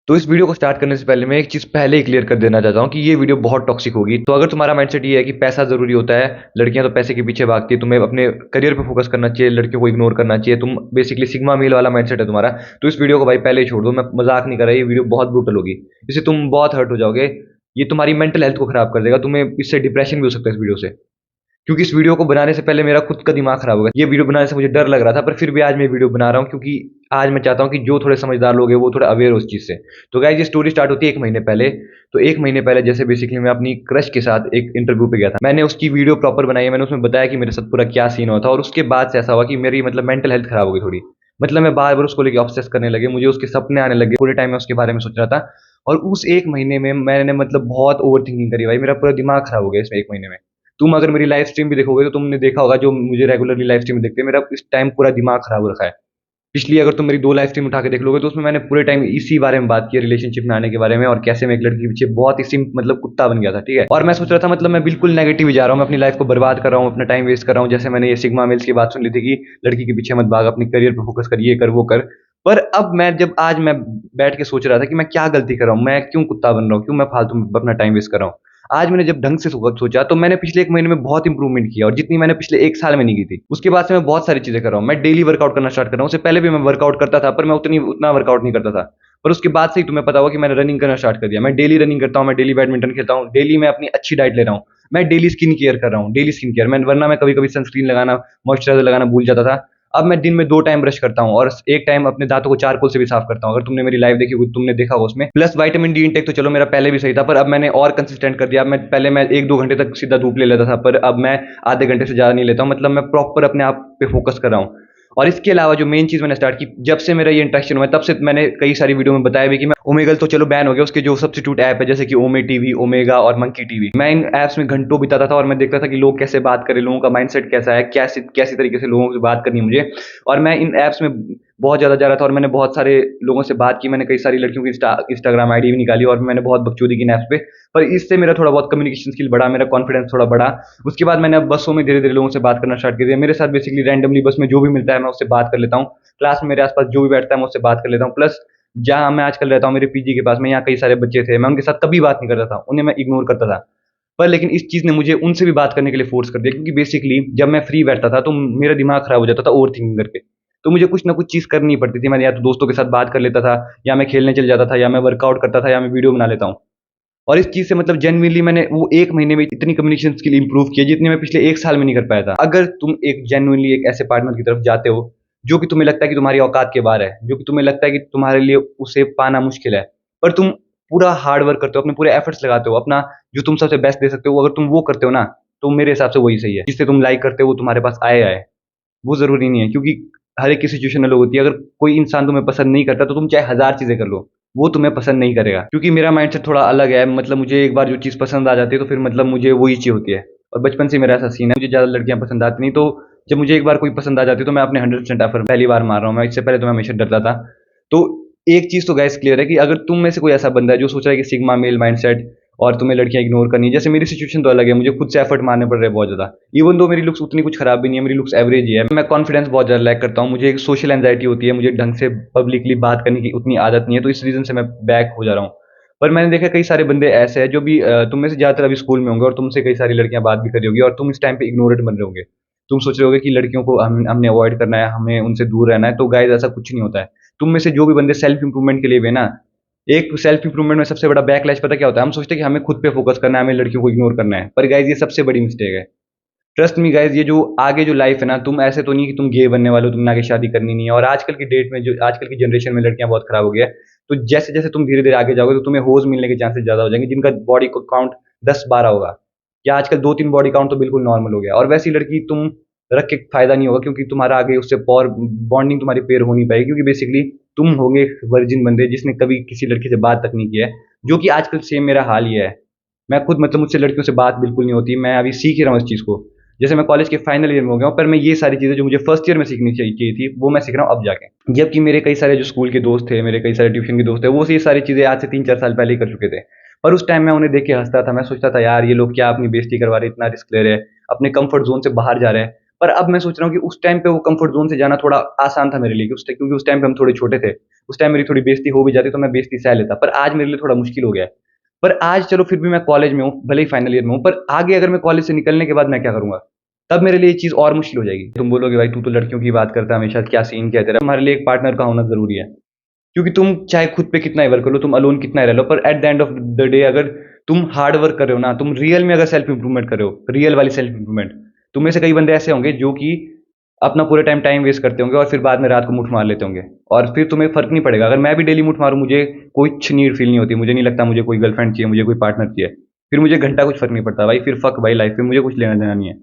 तो इस वीडियो को स्टार्ट करने से पहले मैं एक चीज़ पहले ही क्लियर कर देना चाहता हूँ कि ये वीडियो बहुत टॉक्सिक होगी। तो अगर तुम्हारा माइंडसेट ये है कि पैसा ज़रूरी होता है, लड़कियाँ तो पैसे के पीछे भागती है, तुम्हें अपने करियर पे फोकस करना चाहिए, लड़कियों को इग्नोर करना चाहिए, तुम बेसिकली सिग्मा मेल वाला माइंडसेट है तुम्हारा, तो इस वीडियो को भाई पहले ही छोड़ दो। मैं मजाक नहीं कर रहा, ये वीडियो बहुत ब्रूटल होगी, इससे तुम बहुत हर्ट हो जाओगे। ये तुम्हारी मेंटल हेल्थ को खराब कर देगा, तुम्हें इससे डिप्रेशन भी हो सकता है इस वीडियो से। क्योंकि इस वीडियो को बनाने से पहले मेरा खुद का दिमाग खराब हो गया। ये वीडियो बनाने से मुझे डर लग रहा था, पर फिर भी आज मैं वीडियो बना रहा हूँ क्योंकि आज मैं चाहता हूँ कि जो थोड़े समझदार लोग हैं वो थोड़ा अवेयर हो उस चीज़ से। तो गाइस, ये स्टोरी स्टार्ट होती है 1 महीने पहले। तो 1 महीने पहले जैसे बेसिकली मैं अपनी क्रश के साथ एक इंटरव्यू पे गया था। मैंने उसकी वीडियो प्रॉपर बनाई है, मैंने उसमें बताया कि मेरे साथ पूरा क्या सीन हुआ था, और उसके बाद से ऐसा हुआ कि मेरी मतलब मेंटल हेल्थ खराब हो गई थोड़ी। मतलब मैं बार बार उसको लेके ऑब्सेस करने लगे, मुझे उसके सपने आने लगे, पूरे टाइम मैं उसके बारे में सोच रहा था। और उस 1 महीने में मैंने मतलब बहुत ओवर थिंकिंग करी भाई, मेरा पूरा दिमाग खराब हो गया इसमें 1 महीने में। तुम अगर मेरी लाइव स्ट्रीम भी देखोगे तो तुमने देखा होगा, जो मुझे रेगुलरली लाइव स्ट्रीम देखते हैं, मेरा इस टाइम पूरा दिमाग खराब हो रखा है। पिछली अगर तुम मेरी 2 लाइव स्ट्रीम उठा के देख लोगे तो उसमें मैंने पूरे टाइम इसी बारे में बात की है, रिलेशनशिप में आने के बारे में, और कैसे मैं एक लड़की के पीछे बहुत इसी मतलब कुत्ता बन गया था, ठीक है। और मैं सोच रहा था मतलब मैं बिल्कुल नेगेटिव ही जा रहा हूँ, मैं अपनी लाइफ को बर्बाद कर रहा हूँ, अपना टाइम वेस्ट कर रहा हूँ। जैसे मैंने ये सिग्मा मेल्स की बात सुन ली थी कि लड़की के पीछे मत भाग, अपने करियर पर फोकस कर, ये कर वो कर। पर अब मैं जब आज मैं बैठ के सोच रहा था कि मैं क्या गलती कर रहा हूँ, मैं क्यों कुत्ता बन रहा हूँ, क्यों मैं फालतू में अपना टाइम वेस्ट कर रहा हूँ। आज मैंने जब ढंग से सोचा तो मैंने पिछले 1 महीने में बहुत इंप्रूवमेंट किया, और जितनी मैंने पिछले 1 साल में नहीं की थी। उसके बाद से मैं बहुत सारी चीज़ें कर रहा हूँ। मैं डेली वर्कआउट करना स्टार्ट कर रहा हूँ। उससे पहले भी मैं वर्कआउट करता था, पर मैं उतना वर्कआउट नहीं करता था। पर उसके बाद से ही तुम्हें पता होगा कि मैंने रनिंग करना स्टार्ट कर दिया। मैं डेली रनिंग करता हूँ, मैं डेली बैडमिंटन खेलता हूँ, डेली मैं अपनी अच्छी डाइट ले रहा हूँ। मैं डेली स्किन केयर कर रहा हूँ, डेली स्किन केयर। मैं वरना मैं कभी-कभी सनस्क्रीन लगाना, मॉइस्चराइज़र लगाना भूल जाता था। अब मैं दिन में 2 टाइम ब्रश करता हूँ, और एक टाइम अपने दाँतों को चारकोल से भी साफ करता हूँ। अगर तुमने मेरी लाइव देखी होगी, तुमने देखा होगा उसमें। प्लस विटामिन डी इंटेक तो चलो मेरा पहले भी सही था, पर अब मैंने और कंसिस्टेंट कर दिया। अब मैं पहले मैं 1-2 घंटे तक सीधा धूप ले लेता था, पर अब मैं आधे घंटे से ज़्यादा नहीं लेता हूँ। मतलब मैं प्रॉपर अपने आप पे फोकस कर रहा हूँ। और इसके अलावा जो मेन चीज़ मैंने स्टार्ट की, जब से मेरा ये इंटरेक्शन हुआ है, तब से मैंने कई सारी वीडियो में बताया भी कि मैं ओमेगल तो चलो बैन हो गया, उसके जो सब्स्टिट्यूट ऐप है जैसे कि ओमे टीवी, ओमेगा और मंकी टीवी, मैं इन ऐप्स में घंटों बिताता था, और मैं देखता था कि लोग कैसे बात करें, लोगों का माइंडसेट कैसा है, कैसे कैसी तरीके से लोगों से बात करनी है मुझे। और मैं इन ऐप्स में बहुत ज़्यादा जा रहा था, और मैंने बहुत सारे लोगों से बात की। मैंने कई सारी लड़कियों की इंस्टाग्राम आईडी भी निकाली, और मैंने बहुत बकचोदी की इन ऐप्स पे। पर इससे मेरा थोड़ा बहुत कम्युनिकेशन स्किल बढ़ा, मेरा कॉन्फिडेंस थोड़ा बढ़ा। उसके बाद मैंने अब बसों में धीरे-धीरे लोगों से बात करना स्टार्ट कर दिया। मेरे साथ बेसिकली रैंडमली बस में जो भी मिलता है मैं उससे बात कर लेता हूँ। क्लास में मेरे आस-पास जो भी बैठता है मैं उससे बात कर लेता हूँ। प्लस जहाँ मैं आजकल रहता हूँ, मेरे पीजी के पास में, यहाँ कई सारे बच्चे थे, मैं उनके साथ कभी बात नहीं करता था, उन्हें मैं इग्नोर करता था। पर लेकिन इस चीज़ ने मुझे उनसे भी बात करने के लिए फ़ोर्स कर दिया, क्योंकि बेसिकली जब मैं फ्री बैठता था तो मेरा दिमाग खराब हो जाता था ओवरथिंकिंग करके। तो मुझे कुछ ना कुछ चीज़ करनी पड़ती थी। मैं या तो दोस्तों के साथ बात कर लेता था, या मैं खेलने चल जाता था, या मैं वर्कआउट करता था, या मैं वीडियो बना लेता हूँ। और इस चीज़ से मतलब जेनुइनली मैंने वो 1 महीने में इतनी कम्युनिकेशन स्किल इंप्रूव की है, जितनी मैं पिछले 1 साल में नहीं कर पाया था। अगर तुम एक जेनुइनली एक ऐसे पार्टनर की तरफ जाते हो, जो कि तुम्हें लगता है कि तुम्हारी औकात के बाहर है, जो कि तुम्हें लगता है कि तुम्हारे लिए उसे पाना मुश्किल है, पर तुम पूरा हार्ड वर्क करते हो, अपने पूरे एफर्ट्स लगाते हो, अपना जो तुम सबसे बेस्ट दे सकते हो, अगर तुम वो करते हो ना, तो मेरे हिसाब से वही सही है। जिससे तुम लाइक करते हो वो तुम्हारे पास आए। वो ज़रूरी नहीं है, क्योंकि हर एक की सिचुएशन अलग होती है। अगर कोई इंसान तुम्हें पसंद नहीं करता, तो तुम चाहे हज़ार चीज़ें कर लो, वो तुम्हें पसंद नहीं करेगा। क्योंकि मेरा माइंडसेट थोड़ा अलग है, मतलब मुझे एक बार जो चीज़ पसंद आ जाती है, तो फिर मतलब मुझे वही चाहिए होती है। और बचपन से मेरा ऐसा सीन है, मुझे ज़्यादा लड़कियाँ पसंद आती नहीं, तो जब मुझे एक बार कोई पसंद आ जाती है, तो मैं अपने 100% एफर्ट पहली बार मार रहा हूँ। मैं इससे पहले तो मैं हमेशा डरता था। तो एक चीज़ तो गाइस क्लियर है कि अगर तुम में से कोई ऐसा बंदा है जो सोच रहा है कि सिग्मा मेल माइंडसेट और तुम्हें लड़कियाँ इग्नोर करनी है, जैसे मेरी सिचुएशन तो अलग है, मुझे खुद से एफर्ट मारने पड़ रहे हैं बहुत ज़्यादा। इवन दो मेरी लुक्स उतनी कुछ खराब भी नहीं है, मेरी लुक्स एवरेज ही है। मैं कॉन्फिडेंस बहुत ज़्यादा लैक करता हूँ, मुझे एक सोशल एंजाइटी होती है, मुझे ढंग से पब्लिकली बात करने की उतनी आदत नहीं है, तो इस रीज़न से मैं बैक हो जा रहा हूँ। पर मैंने देखा कई सारे बंदे ऐसे हैं जो भी तुम में से ज़्यादातर अभी स्कूल में होंगे, और तुमसे कई सारी लड़कियाँ बात भी कर रही होगी, और तुम इस टाइम पे इग्नोरेंट बन रहे होगे। तुम सोच रहे होगे कि लड़कियों को हमने अवॉइड करना है, हमें उनसे दूर रहना है, तो गाइस ऐसा कुछ नहीं होता है। तुम में से जो भी बंदे सेल्फ इंप्रूवमेंट के लिए हुए ना, एक सेल्फ इंप्रूवमेंट में सबसे बड़ा बैकलैश पता क्या होता है? हम सोचते हैं कि हमें खुद पे फोकस करना है, हमें लड़कियों को इग्नोर करना है। पर गाइस ये सबसे बड़ी मिस्टेक है। ट्रस्ट मी गाइस, ये जो आगे जो लाइफ है ना, तुम ऐसे तो नहीं कि तुम गे बनने वाले हो, तुमने आगे शादी करनी नहीं है। और आजकल की डेट में, जो आजकल की जनरेशन में लड़कियां बहुत खराब हो गई है। तो जैसे जैसे तुम धीरे धीरे आगे जाओगे, तो तुम्हें होज मिलने के चांसेस ज्यादा हो जाएंगे, जिनका बॉडी काउंट 10-12 होगा, या आजकल 2-3 बॉडी काउंट तो बिल्कुल नॉर्मल हो गया। और वैसी लड़की तुम रख के फायदा नहीं होगा, क्योंकि तुम्हारा आगे उससे और बॉन्डिंग तुम्हारी पेयर हो नहीं पाएगी, क्योंकि बेसिकली तुम होगे वर्जिन बंदे जिसने कभी किसी लड़की से बात तक नहीं की है, जो कि आजकल सेम मेरा हाल ही है। मैं खुद मतलब मुझसे लड़कियों से बात बिल्कुल नहीं होती, मैं अभी सीख ही रहा हूँ इस चीज़ को। जैसे मैं कॉलेज के फाइनल ईयर में हो गया हूँ, पर मैं ये सारी चीज़ें जो मुझे फर्स्ट ईयर में सीखनी चाहिए थी, वो मैं सीख रहा हूँ अब जाके। जबकि मेरे कई सारे जो स्कूल के दोस्त थे, मेरे कई सारे ट्यूशन के दोस्त थे, वो ये सारी चीज़ें आज से 3-4 साल पहले ही कर चुके थे। पर उस टाइम मैं उन्हें देख के हँसता था, मैं सोचता था यार ये लोग क्या अपनी बेइज़्ज़ती करवा रहे हैं, इतना रिस्क ले रहे हैं, अपने कम्फर्ट ज़ोन से बाहर जा रहे हैं। पर अब मैं सोच रहा हूँ कि उस टाइम पे वो कम्फर्ट ज़ोन से जाना थोड़ा आसान था मेरे लिए, क्योंकि उस टाइम पे हम थोड़े छोटे थे। उस टाइम मेरी थोड़ी बेइज्जती हो भी जाती तो मैं बेइज्जती सह लेता, पर आज मेरे लिए थोड़ा मुश्किल हो गया है। पर आज चलो फिर भी मैं कॉलेज में हूँ, भले ही फाइनल ईयर में हूँ, पर आगे अगर मैं कॉलेज से निकलने के बाद मैं क्या करूँगा? तब मेरे लिए ये चीज़ और मुश्किल हो जाएगी। तुम बोलोगे भाई तू तो लड़कियों की बात करता है हमेशा, क्या सीन क्या है तेरा? तुम्हारे लिए एक पार्टनर का होना ज़रूरी है। क्योंकि तुम चाहे खुद पे कितना ही वर्क कर लो, तुम अलोन कितना ही रह लो, पर at the end of the day अगर तुम हार्ड वर्क कर रहे हो ना, तुम रियल में अगर सेल्फ इंप्रूवमेंट कर रहे हो, रियल वाली सेल्फ इंप्रूवमेंट, तुम में से कई बंदे ऐसे होंगे जो कि अपना पूरे टाइम टाइम वेस्ट करते होंगे और फिर बाद में रात को मुठ मार लेते होंगे, और फिर तुम्हें फर्क नहीं पड़ेगा। अगर मैं भी डेली मुठ मारूं, मुझे कुछ नीड फील नहीं होती, मुझे नहीं लगता मुझे कोई गर्लफ्रेंड चाहिए, मुझे कोई पार्टनर चाहिए, फिर मुझे घंटा कुछ फर्क नहीं पड़ता भाई, फिर फक भाई लाइफ में मुझे कुछ लेना देना नहीं है।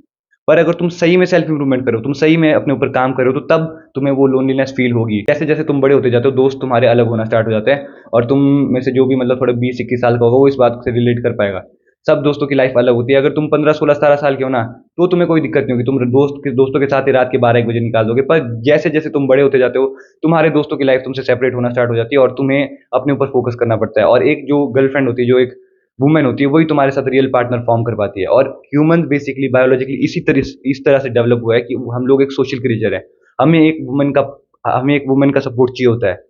पर अगर तुम सही में सेल्फ इंप्रूवमेंट करो, तुम सही में अपने ऊपर काम करो, तो तब तुम्हें वो लोनलीनेस फील होगी। जैसे जैसे तुम बड़े होते जाते हो, दोस्त तुम्हारे अलग होना स्टार्ट हो जाते हैं, और तुम में से जो भी मतलब थोड़ा 20-21 साल का होगा वो इस बात से रिलेट कर पाएगा। सब दोस्तों की लाइफ अलग होती है। अगर तुम 15-16-17 साल के हो ना, तो तुम्हें कोई दिक्कत नहीं होगी, तुम दोस्तों के साथ ही रात के 12-1 बजे निकाल दोगे। पर जैसे जैसे तुम बड़े होते जाते हो, तुम्हारे दोस्तों की लाइफ तुमसे सेपरेट होना स्टार्ट हो जाती है, और तुम्हें अपने ऊपर फोकस करना पड़ता है। और एक जो गर्लफ्रेंड होती है, जो एक वुमेन होती है, वही तुम्हारे साथ रियल पार्टनर फॉर्म कर पाती है। और ह्यूमन बेसिकली बायोलॉजिकली इस तरह से डेवलप हुआ है कि हम लोग एक सोशल क्रिएचर है। हमें एक वुमेन का सपोर्ट चाहिए होता है।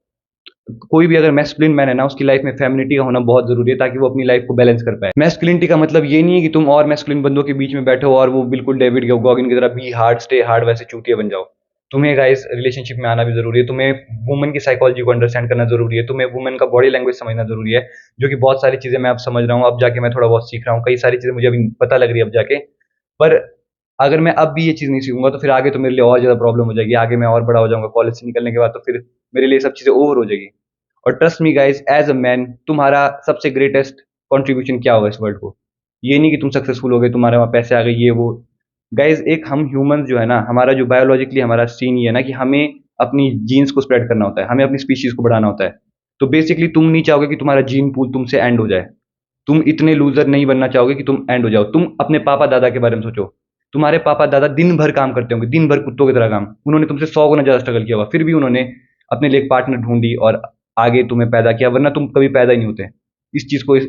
कोई भी अगर मैस्कुलिन मैन है ना, उसकी लाइफ में फेमिनिटी का होना बहुत जरूरी है, ताकि वो अपनी लाइफ को बैलेंस कर पाए। मैस्कुलिनिटी का मतलब ये नहीं है कि तुम और मैस्कुलिन बंदों के बीच में बैठो और वो बिल्कुल डेविड गॉगिन की तरह बी हार्ड स्टे हार्ड वैसे चूतिया बन जाओ। तुम्हें गाइस रिलेशनशिप में आना भी जरूरी है, तुम्हें वुमेन की साइकोलॉजी को अंडरस्टैंड करना जरूरी है, तुम्हें वुमेन का बॉडी लैंग्वेज समझना जरूरी है, जो कि बहुत सारी चीजें मैं अब समझ रहा हूँ। अब जाके मैं थोड़ा बहुत सीख रहा हूँ, कई सारी चीजें मुझे अभी पता लग रही है अब जाके। पर अगर मैं अब भी ये चीज़ नहीं सीखूंगा, तो फिर आगे तो मेरे लिए और ज़्यादा प्रॉब्लम हो जाएगी, आगे मैं और बड़ा हो जाऊंगा कॉलेज से निकलने के बाद, तो फिर मेरे लिए सब चीज़ें ओवर हो जाएगी। और trust me guys, as a man, तुम्हारा सबसे ग्रेटेस्ट कंट्रीब्यूशन क्या होगा इस वर्ल्ड को? ये नहीं कि तुम सक्सेसफुल हो गए, तुम्हारे वहाँ पैसे आ गए, ये वो। गाइज एक हम ह्यूमंस जो है ना, हमारा जो बायोलॉजिकली हमारा सीन ये है ना कि हमें अपनी जीन्स को स्प्रेड करना होता है, हमें अपनी स्पीशीज को बढ़ाना होता है। तो बेसिकली तुम नहीं चाहोगे कि तुम्हारा जीन पूल तुमसे एंड हो जाए। तुम इतने लूजर नहीं बनना चाहोगे कि तुम एंड हो जाओ। तुम अपने पापा दादा के बारे में सोचो। तुम्हारे पापा दादा दिन भर काम करते होंगे, दिन भर कुत्तों की तरह काम। उन्होंने तुमसे 100 गुना ज्यादा स्ट्रगल किया होगा, फिर भी उन्होंने अपने लिए एक पार्टनर ढूंढी और आगे तुम्हें पैदा किया, वरना तुम कभी पैदा ही नहीं होते। इस चीज को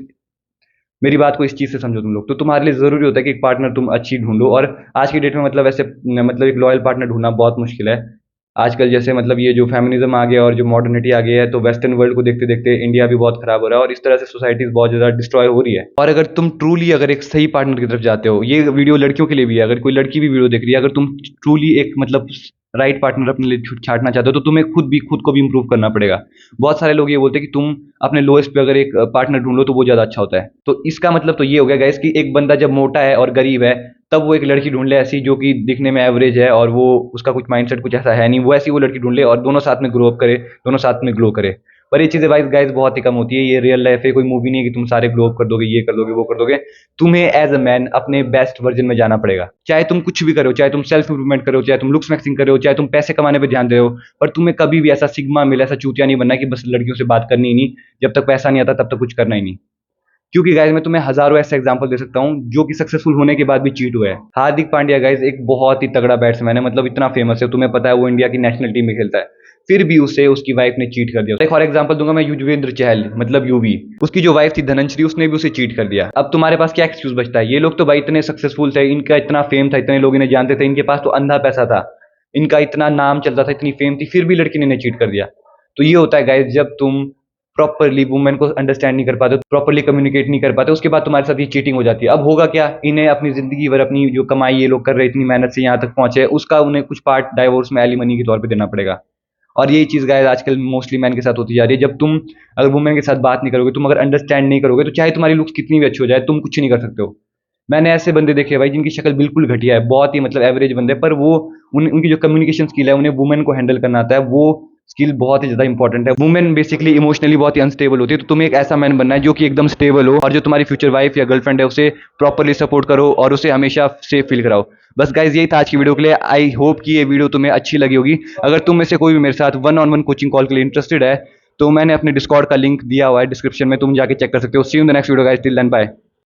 मेरी बात को इस चीज से समझो तुम लोग। तो तुम्हारे लिए जरूरी होता है कि एक पार्टनर तुम अच्छी ढूंढो। और आज की डेट में मतलब ऐसे मतलब एक लॉयल पार्टनर ढूंढना बहुत मुश्किल है। आजकल जैसे मतलब ये जो फेमिनिज्म आ गया और जो मॉडर्निटी आ गई है, तो वेस्टर्न वर्ल्ड को देखते देखते इंडिया भी बहुत खराब हो रहा है, और इस तरह से सोसाइटीज बहुत ज्यादा डिस्ट्रॉय हो रही है। और अगर तुम ट्रूली अगर एक सही पार्टनर की तरफ जाते हो, ये वीडियो लड़कियों के लिए भी है, अगर कोई लड़की भी वीडियो देख रही है, अगर तुम ट्रूली एक मतलब राइट पार्टनर अपने लिए छांटना चाहते हो, तो तुम्हें खुद को भी इंप्रूव करना पड़ेगा। बहुत सारे लोग ये बोलते हैं कि तुम अपने लोएस्ट पे अगर एक पार्टनर ढूंढ लो तो वो ज्यादा अच्छा होता है। तो इसका मतलब तो ये हो गया गाइस कि एक बंदा जब मोटा है और गरीब है, तब वो एक लड़की ढूंढ ले ऐसी जो कि दिखने में एवरेज है, और वो उसका कुछ माइंडसेट कुछ ऐसा है नहीं, वो ऐसी वो लड़की ढूंढ ले और दोनों साथ में ग्रो अप करे, दोनों साथ में ग्लो करे। पर ये चीजें वाइज गाइस बहुत ही कम होती है। ये रियल लाइफ है, कोई मूवी नहीं है कि तुम सारे ग्लो अप कर दोगे, ये कर दोगे, वो कर दोगे। तुम्हें एज अ मैन अपने बेस्ट वर्जन में जाना पड़ेगा। चाहे तुम कुछ भी करो, चाहे तुम सेल्फ इंप्रूवमेंट करो, चाहे तुम लुक्स मैक्सिंग करो, चाहे तुम पैसे कमाने पे ध्यान दे रहे हो, पर तुम्हें कभी भी ऐसा सिग्मा मिल, ऐसा चूतिया नहीं बनना कि बस लड़कियों से बात करनी ही नहीं, जब तक पैसा नहीं आता तब तक कुछ करना ही नहीं। क्योंकि गाइज मैं तुम्हें हजारों ऐसे एग्जांपल दे सकता हूं जो कि सक्सेसफुल होने के बाद भी चीट हुए हैं। हार्दिक पांड्या गाइज एक बहुत ही तगड़ा बैट्समैन है, मतलब इतना फेमस है, तुम्हें पता है वो इंडिया की नेशनल टीम में खेलता है, फिर भी उसे उसकी वाइफ ने चीट कर दिया। एक और एग्जांपल दूंगा मैं, युजवेंद्र चहल मतलब यूवी, उसकी जो वाइफ थी धनंजरी, उसने भी उसे चीट कर दिया। अब तुम्हारे पास क्या एक्सक्यूज बचता है? ये लोग तो भाई इतने सक्सेसफुल थे, इनका इतना फेम था, इतने लोग इन्हें जानते थे, इनके पास तो अंधा पैसा था, इनका इतना नाम चलता था, इतनी फेम थी, फिर भी लड़की ने इन्हें चीट कर दिया। तो ये होता है गाइज जब तुम प्रॉपरली वुमेन को अंडरस्टैंड नहीं कर पाते, प्रॉपरली कम्युनिकेट नहीं कर पाते, उसके बाद तुम्हारे साथ ये चीटिंग हो जाती है। अब होगा क्या, इन्हें अपनी जिंदगी भर अपनी जो कमाई ये लोग कर रहे, इतनी मेहनत से यहाँ तक पहुंचे, उसका उन्हें कुछ पार्ट डाइवोर्स में एलिमनी के तौर पे देना पड़ेगा। और यही चीज गाइस आजकल मोस्टली मैन के साथ होती जा रही है। जब तुम अगर वुमेन के साथ बात नहीं करोगे, तुम अगर अंडरस्टैंड नहीं करोगे, तो चाहे तुम्हारी लुक्स कितनी भी अच्छी हो जाए, तुम कुछ नहीं कर सकते हो। मैंने ऐसे बंदे देखे भाई जिनकी शक्ल बिल्कुल घटिया है, बहुत ही मतलब एवरेज बंदे, पर वो उनकी जो कम्युनिकेशन स्किल है, उन्हें वुमेन को हैंडल करना आता है, वो स्किल बहुत ही ज्यादा इंपॉर्टेंट है। वुमेन बेसिकली इमोशनली बहुत ही अनस्टेबल होती है, तो तुम्हें एक ऐसा मैन बनना है जो कि एकदम स्टेबल हो, और जो तुम्हारी फ्यूचर वाइफ या गर्लफ्रेंड है उसे प्रॉपरली सपोर्ट करो और उसे हमेशा सेफ फील कराओ। बस गाइज यही था आज की वीडियो के लिए। आई होप कि ये वीडियो तुम्हें अच्छी लगी होगी। अगर तुम में से कोई भी मेरे साथ 1-on-1 कोचिंग कॉल के लिए इंटरेस्टेड है, तो मैंने अपने डिस्कॉर्ड का लिंक दिया हुआ है डिस्क्रिप्शन में, तुम जाके चेक कर सकते हो। See you in the next video guys, till then bye.